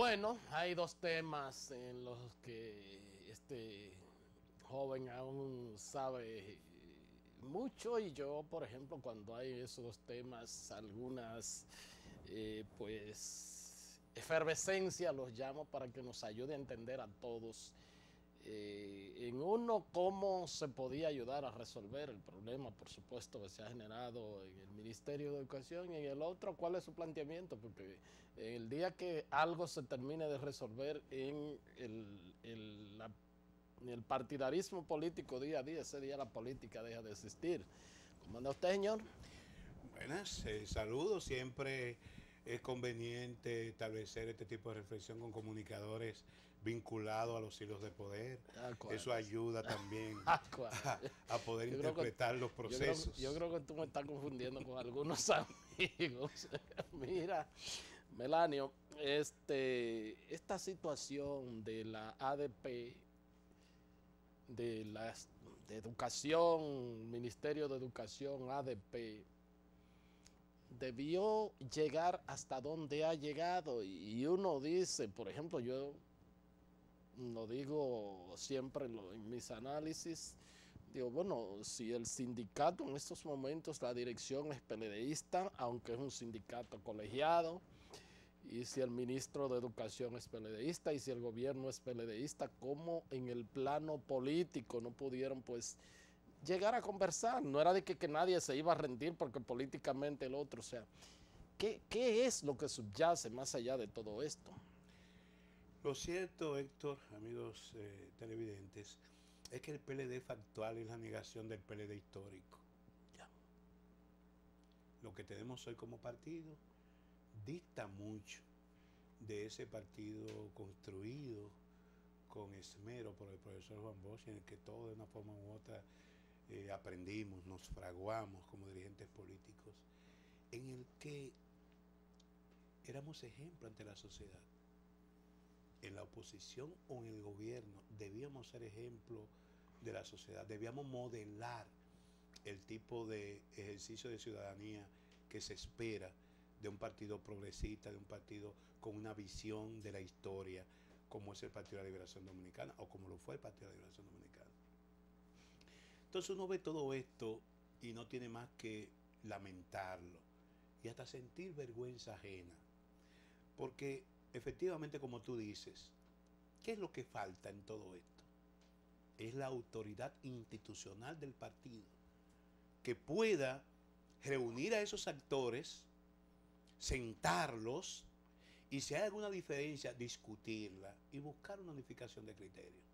Bueno, hay dos temas en los que este joven aún sabe mucho y yo, por ejemplo, cuando hay esos dos temas, algunas, pues, efervescencia los llamo para que nos ayude a entender a todos. En uno, cómo se podía ayudar a resolver el problema, por supuesto, que se ha generado en el Ministerio de Educación, y en el otro, cuál es su planteamiento, porque el día que algo se termine de resolver en el partidarismo político día a día, ese día la política deja de existir. ¿Cómo anda usted, señor? Buenas, saludos. Siempre es conveniente establecer este tipo de reflexión con comunicadores vinculados a los hilos de poder. De Eso acuerdo. ayuda también De acuerdo. a poder Yo creo que, interpretar los yo procesos. creo que tú me estás confundiendo con algunos amigos. Mira, Melanio, esta situación de la ADP, de Educación, Ministerio de Educación, ADP, debió llegar hasta donde ha llegado. Y uno dice, por ejemplo, yo lo digo siempre en mis análisis, digo, bueno, si el sindicato en estos momentos, la dirección es PLDista, aunque es un sindicato colegiado, y si el ministro de Educación es PLDista, y si el gobierno es PLDista, ¿cómo en el plano político no pudieron pues llegar a conversar? No era de que nadie se iba a rendir porque políticamente el otro, o sea, ¿qué es lo que subyace más allá de todo esto? Lo cierto, Héctor, amigos televidentes, es que el PLD factual es la negación del PLD histórico. Ya. Lo que tenemos hoy como partido dista mucho de ese partido construido con esmero por el profesor Juan Bosch, en el que todos de una forma u otra aprendimos, nos fraguamos como dirigentes políticos, en el que éramos ejemplo ante la sociedad. En la oposición o en el gobierno debíamos ser ejemplo de la sociedad, debíamos modelar el tipo de ejercicio de ciudadanía que se espera de un partido progresista, de un partido con una visión de la historia, como es el Partido de la Liberación Dominicana, o como lo fue el Partido de la Liberación Dominicana. Entonces uno ve todo esto y no tiene más que lamentarlo y hasta sentir vergüenza ajena. Porque efectivamente, como tú dices, ¿qué es lo que falta en todo esto? Es la autoridad institucional del partido que pueda reunir a esos actores, sentarlos y si hay alguna diferencia, discutirla y buscar una unificación de criterios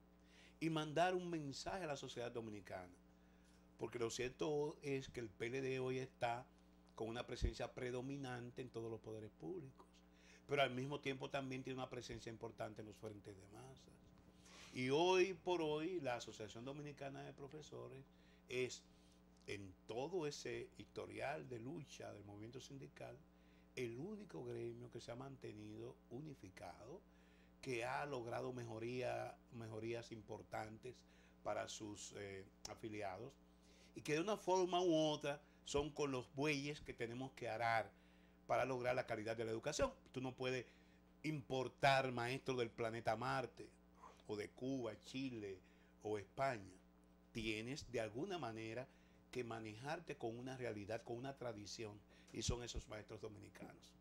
y mandar un mensaje a la sociedad dominicana. Porque lo cierto es que el PLD hoy está con una presencia predominante en todos los poderes públicos, pero al mismo tiempo también tiene una presencia importante en los frentes de masas. Y hoy por hoy la Asociación Dominicana de Profesores es, en todo ese historial de lucha del movimiento sindical, el único gremio que se ha mantenido unificado, que ha logrado mejorías importantes para sus afiliados y que de una forma u otra son con los bueyes que tenemos que arar para lograr la calidad de la educación. Tú no puedes importar maestros del planeta Marte o de Cuba, Chile o España. Tienes de alguna manera que manejarte con una realidad, con una tradición, y son esos maestros dominicanos.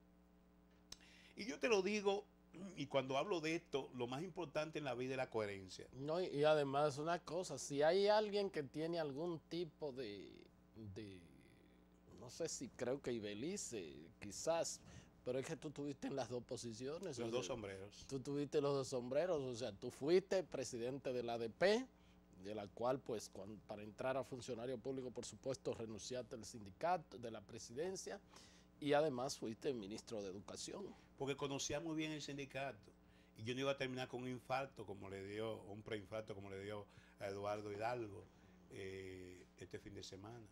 Y yo te lo digo, y cuando hablo de esto, lo más importante en la vida es la coherencia. No, y además una cosa, si hay alguien que tiene algún tipo de no sé si creo que Ibelice, quizás, pero es que tú tuviste en las dos posiciones, o Los sea, dos sombreros. tú tuviste los dos sombreros, o sea, tú fuiste presidente de la ADP, de la cual pues para entrar a funcionario público, por supuesto, renunciaste al sindicato, de la presidencia, y además fuiste ministro de Educación. Porque conocía muy bien el sindicato. Y yo no iba a terminar con un infarto como le dio, un preinfarto como le dio a Eduardo Hidalgo este fin de semana.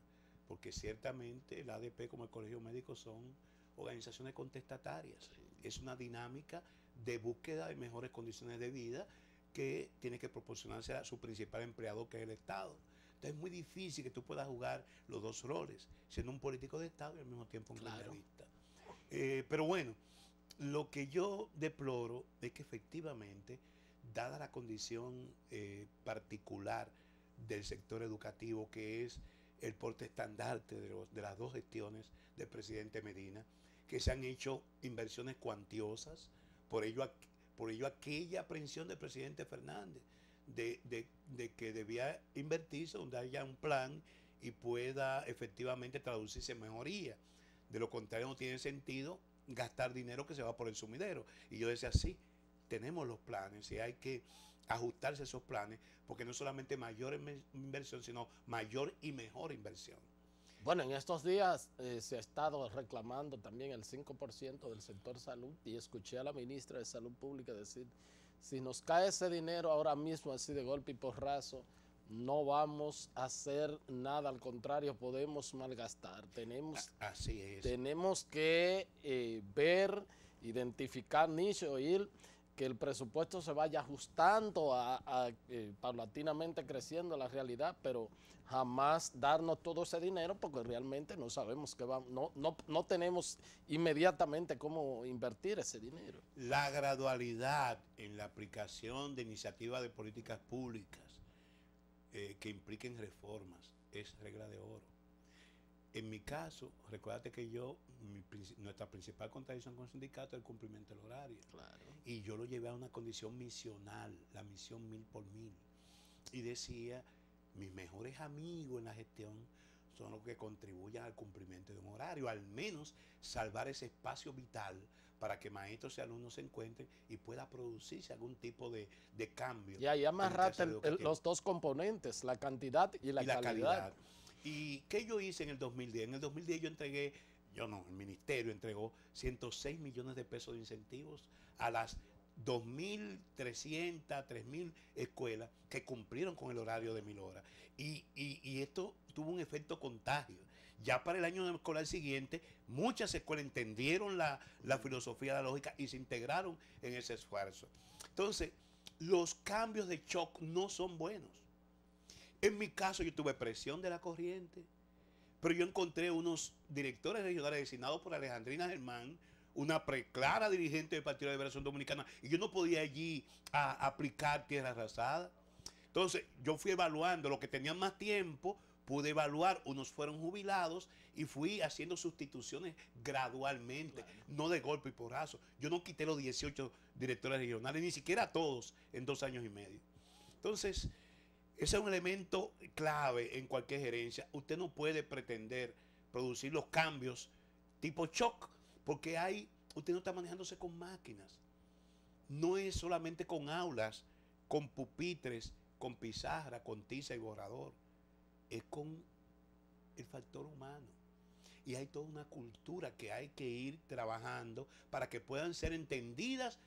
Porque ciertamente el ADP como el Colegio Médico son organizaciones contestatarias. Es una dinámica de búsqueda de mejores condiciones de vida que tiene que proporcionarse a su principal empleado, que es el Estado. Entonces es muy difícil que tú puedas jugar los dos roles, siendo un político de Estado y al mismo tiempo un Claro. gremialista. Pero bueno, Lo que yo deploro es que efectivamente, dada la condición particular del sector educativo, que es el porte estandarte de las dos gestiones del presidente Medina, que se han hecho inversiones cuantiosas, por ello, por ello aquella aprehensión del presidente Fernández de que debía invertirse donde haya un plan y pueda efectivamente traducirse en mejoría. De lo contrario, no tiene sentido gastar dinero que se va por el sumidero. Y yo decía, sí, tenemos los planes y hay que ajustarse a esos planes, porque no solamente mayor inversión, sino mayor y mejor inversión. Bueno, en estos días se ha estado reclamando también el 5% del sector salud y escuché a la ministra de Salud Pública decir, si nos cae ese dinero ahora mismo así de golpe y porrazo, no vamos a hacer nada, al contrario, podemos malgastar. Así es. Tenemos que ver, identificar nicho, ir que el presupuesto se vaya ajustando paulatinamente creciendo la realidad, pero jamás darnos todo ese dinero porque realmente no sabemos que vamos, no tenemos inmediatamente cómo invertir ese dinero. La gradualidad en la aplicación de iniciativas de políticas públicas que impliquen reformas es regla de oro. En mi caso, recuérdate que nuestra principal contradicción con el sindicato es el cumplimiento del horario. Claro. Y yo lo llevé a una condición misional, la misión 1000 por 1000. Y decía, mis mejores amigos en la gestión son los que contribuyan al cumplimiento de un horario, al menos salvar ese espacio vital para que maestros y alumnos se encuentren y pueda producirse algún tipo de cambio. Y ahí amarraste los dos componentes, la cantidad y la calidad. ¿Y qué yo hice en el 2010? En el 2010 el ministerio entregó 106 millones de pesos de incentivos a las 2.300, 3.000 escuelas que cumplieron con el horario de 1000 horas. Y esto tuvo un efecto contagio. Ya para el año escolar siguiente, muchas escuelas entendieron la filosofía, la lógica y se integraron en ese esfuerzo. Entonces, los cambios de shock no son buenos. En mi caso, yo tuve presión de la corriente, pero yo encontré unos directores regionales designados por Alejandrina Germán, una preclara dirigente del Partido de Liberación Dominicana, y yo no podía allí aplicar tierra arrasada. Entonces, yo fui evaluando lo que tenían más tiempo, pude evaluar, unos fueron jubilados y fui haciendo sustituciones gradualmente, claro, no de golpe y porrazo. Yo no quité los 18 directores regionales, ni siquiera todos en 2 años y medio. Entonces, ese es un elemento clave en cualquier gerencia. Usted no puede pretender producir los cambios tipo shock, porque usted no está manejándose con máquinas. No es solamente con aulas, con pupitres, con pizarra, con tiza y borrador. Es con el factor humano. Y hay toda una cultura que hay que ir trabajando para que puedan ser entendidas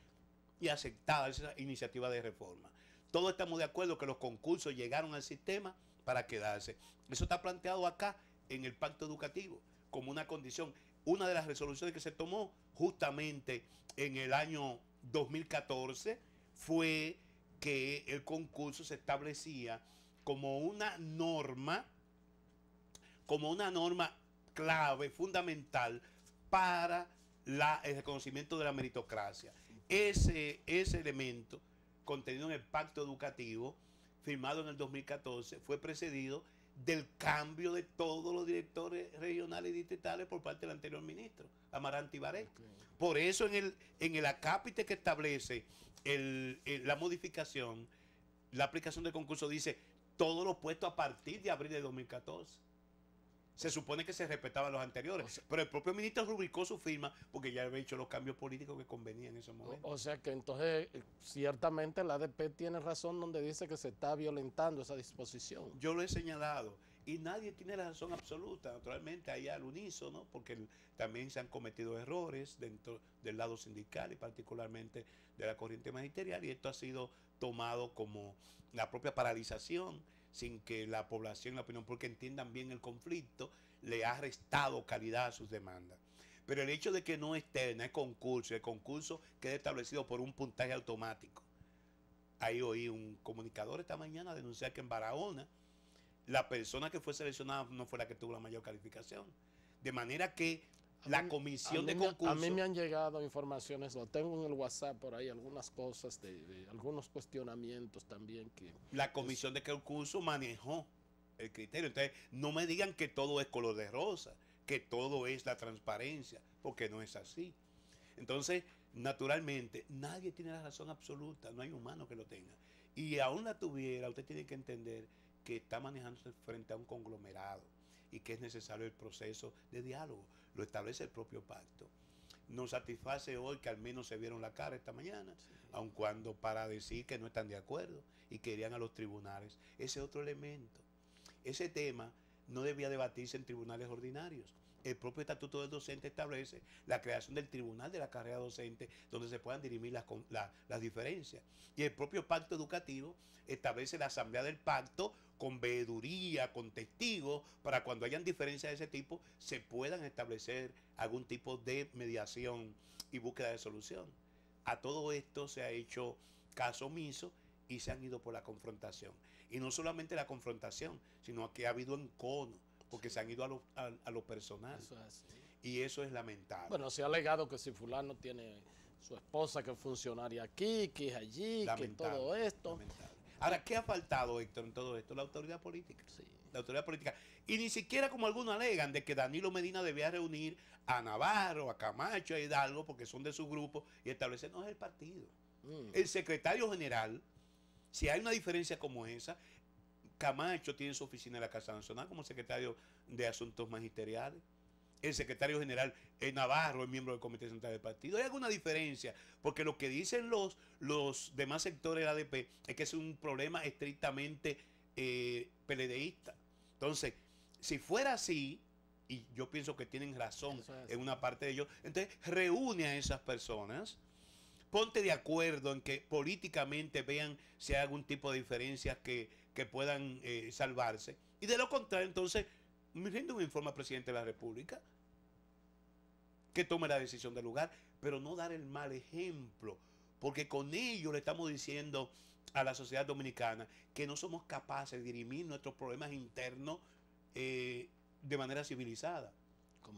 y aceptadas esas iniciativas de reforma. Todos estamos de acuerdo que los concursos llegaron al sistema para quedarse. Eso está planteado acá en el pacto educativo como una condición. Una de las resoluciones que se tomó justamente en el año 2014 fue que el concurso se establecía como una norma clave, fundamental para el reconocimiento de la meritocracia. Ese elemento contenido en el pacto educativo firmado en el 2014 fue precedido del cambio de todos los directores regionales y distritales por parte del anterior ministro, Amarante Ibaré. Okay. Por eso en el acápite que establece la modificación, la aplicación del concurso dice todos los puestos a partir de abril de 2014. Se supone que se respetaban los anteriores, o sea, pero el propio ministro rubricó su firma porque ya había hecho los cambios políticos que convenían en ese momento. O sea que entonces ciertamente la ADP tiene razón donde dice que se está violentando esa disposición. Yo lo he señalado y nadie tiene la razón absoluta, naturalmente hay al unísono, porque también se han cometido errores dentro del lado sindical y particularmente de la corriente magisterial, y esto ha sido tomado como la propia paralización sin que la población, la opinión pública entiendan bien el conflicto, le ha restado calidad a sus demandas. Pero el hecho de que no es terna, es concurso, el concurso queda establecido por un puntaje automático. Ahí oí un comunicador esta mañana denunciar que en Barahona la persona que fue seleccionada no fue la que tuvo la mayor calificación. De manera que la comisión de A concurso. mí me han llegado informaciones, lo tengo en el WhatsApp por ahí, algunas cosas, de algunos cuestionamientos también que... La comisión de concurso manejó el criterio. Entonces, no me digan que todo es color de rosa, que todo es la transparencia, porque no es así. Entonces, naturalmente, nadie tiene la razón absoluta, no hay humano que lo tenga. Y aún la tuviera, usted tiene que entender que está manejándose frente a un conglomerado y que es necesario el proceso de diálogo. Lo establece el propio pacto. Nos satisface hoy que al menos se vieron la cara esta mañana, sí, aun cuando para decir que no están de acuerdo y que irían a los tribunales. Ese es otro elemento. Ese tema no debía debatirse en tribunales ordinarios. El propio Estatuto del Docente establece la creación del Tribunal de la Carrera Docente, donde se puedan dirimir las diferencias. Y el propio Pacto Educativo establece la Asamblea del Pacto con veeduría, con testigos, para cuando hayan diferencias de ese tipo, se puedan establecer algún tipo de mediación y búsqueda de solución. A todo esto se ha hecho caso omiso y se han ido por la confrontación. Y no solamente la confrontación, sino que ha habido encono, porque se han ido a lo personal. Eso es así. Y eso es lamentable. Bueno, se ha alegado que si fulano tiene su esposa que es funcionaria aquí, que es allí, lamentable, que todo esto. Lamentable. Ahora, ¿qué ha faltado, Héctor, en todo esto? La autoridad política. Sí. La autoridad política. Y ni siquiera como algunos alegan de que Danilo Medina debía reunir a Navarro, a Camacho, a Hidalgo, porque son de su grupo, y establecer, no es el partido. El secretario general, si hay una diferencia como esa, Camacho tiene su oficina en la Casa Nacional como secretario de Asuntos Magisteriales. El secretario general Navarro es miembro del Comité Central del Partido. Hay alguna diferencia, porque lo que dicen los demás sectores de la ADP es que es un problema estrictamente PLDista. Entonces, si fuera así, y yo pienso que tienen razón en una parte de ellos, entonces reúne a esas personas, ponte de acuerdo en que políticamente vean si hay algún tipo de diferencias que puedan salvarse. Y de lo contrario, entonces, me rinde un informe al presidente de la República que tome la decisión del lugar, pero no dar el mal ejemplo, porque con ello le estamos diciendo a la sociedad dominicana que no somos capaces de dirimir nuestros problemas internos de manera civilizada.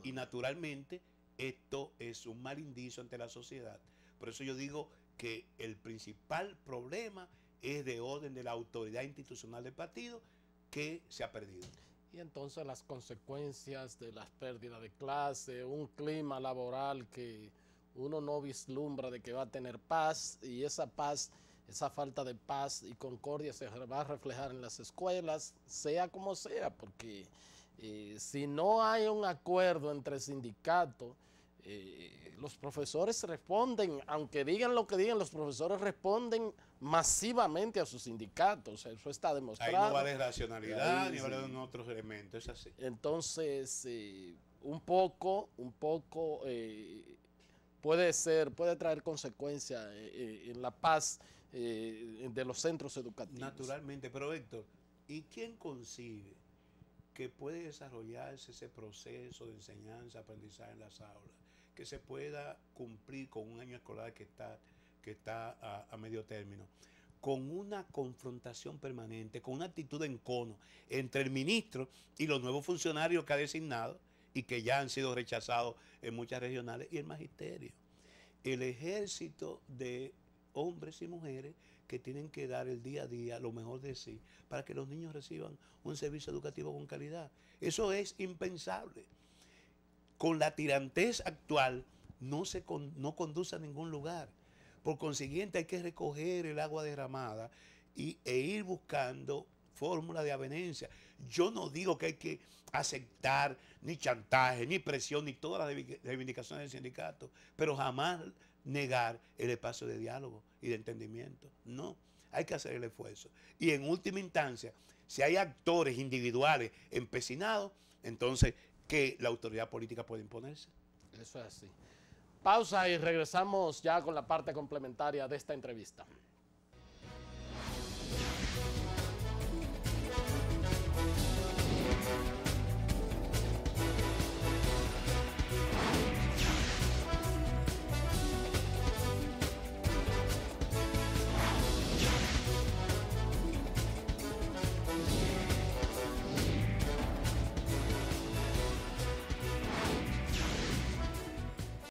Y naturalmente esto es un mal indicio ante la sociedad. Por eso yo digo que el principal problema es de orden de la autoridad institucional del partido, que se ha perdido. Y entonces las consecuencias de las pérdidas de clase, un clima laboral que uno no vislumbra de que va a tener paz, y esa paz, esa falta de paz y concordia se va a reflejar en las escuelas, sea como sea, porque si no hay un acuerdo entre sindicatos, los profesores responden, aunque digan lo que digan, los profesores responden masivamente a sus sindicatos, eso está demostrado. Ahí no vale racionalidad ni vale otros elementos, es así. Entonces, un poco puede traer consecuencias en la paz de los centros educativos. Naturalmente, pero Héctor, ¿y quién concibe que puede desarrollarse ese proceso de enseñanza, aprendizaje en las aulas, que se pueda cumplir con un año escolar que está a medio término, con una confrontación permanente, con una actitud de encono entre el ministro y los nuevos funcionarios que ha designado y que ya han sido rechazados en muchas regionales, y el magisterio? El ejército de hombres y mujeres que tienen que dar el día a día lo mejor de sí para que los niños reciban un servicio educativo con calidad. Eso es impensable. Con la tirantez actual no conduce a ningún lugar. Por consiguiente, hay que recoger el agua derramada e ir buscando fórmulas de avenencia. Yo no digo que hay que aceptar ni chantaje, ni presión, ni todas las reivindicaciones del sindicato, pero jamás negar el espacio de diálogo y de entendimiento. No, hay que hacer el esfuerzo. Y en última instancia, si hay actores individuales empecinados, entonces que la autoridad política puede imponerse. Eso es así. Pausa y regresamos ya con la parte complementaria de esta entrevista.